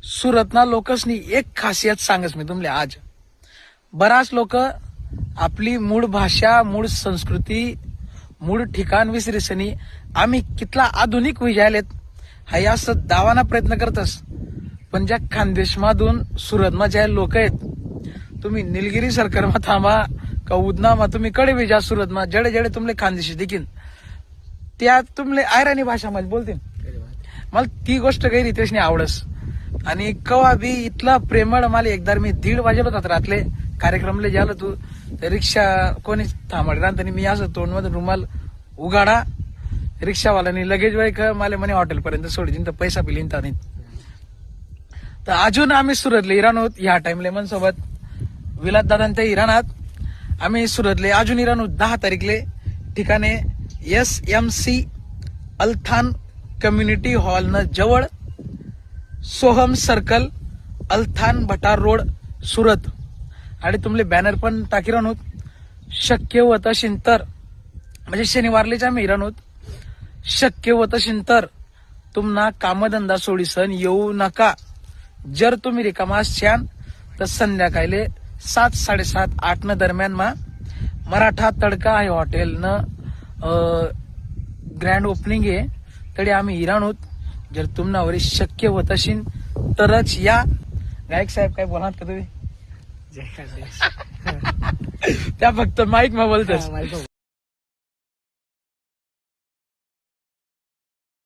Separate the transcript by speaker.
Speaker 1: सुरतना लोकसनी एक खासियत सांगस मी तुमले आज. बराच लोक आपली मूळ भाषा, मूळ संस्कृती, मूळ ठिकाण विसरिसनी आम्ही कितला आधुनिक विजायलेत हाय असं दावाना प्रयत्न करतस. पण ज्या खानदेशमधून सुरतमा ज्या लोक आहेत, तुम्ही निलगिरी सरकारमा थांबा का उदनामा तुम्ही कडे विजा सुरतमा जडे जडे तुमले खानदेशी देखील त्या तुमले आयराणी भाषामध्ये बोलतील. मला ती गोष्ट काही रितेशने आवडस. आणि कवा बी इथला प्रेमळ मला एकदा मी 1:30 वाजेला होतात रातले कार्यक्रमले झालं तू रिक्षा कोणी थांबड राहतानी मी असं तोंडमध्ये रुमाल उघाडा रिक्षावाल्यानी लगेच वेळ का मला म्हणे हॉटेलपर्यंत सोडीन तर पैसा पिलीन तर नाही. तर अजून आम्ही सुरतले इराण होत ह्या टाइमले मन सोबत विलास दादा इराणात आम्ही सुरतले अजून इराण होत 10 तारीखले ठिकाणे SMC अल्थान कम्युनिटी हॉल न जवळ सोहम सर्कल अल्थान भटार रोड सुरत. आणि तुमले बॅनर पण टाकी राहून शक्य होत असेल तर म्हणजे शनिवारलेच आम्ही इराण होत शक्य होत असेल तर तुम्हाला कामधंदा सोडीसन येऊ नका. जर तुम्ही रिकामा असाल तर संध्याकाळले 7, 7:30, 8 न दरम्यान मराठा तडका आहे हॉटेल न ग्रँड ओपनिंग आहे तरी आम्ही इराण होत. जर तुम्हाला शक्य होत असेल तरच या. गायक साहेब काय बोलणार का तुम्ही? त्या फक्त माईक मा बोलतस.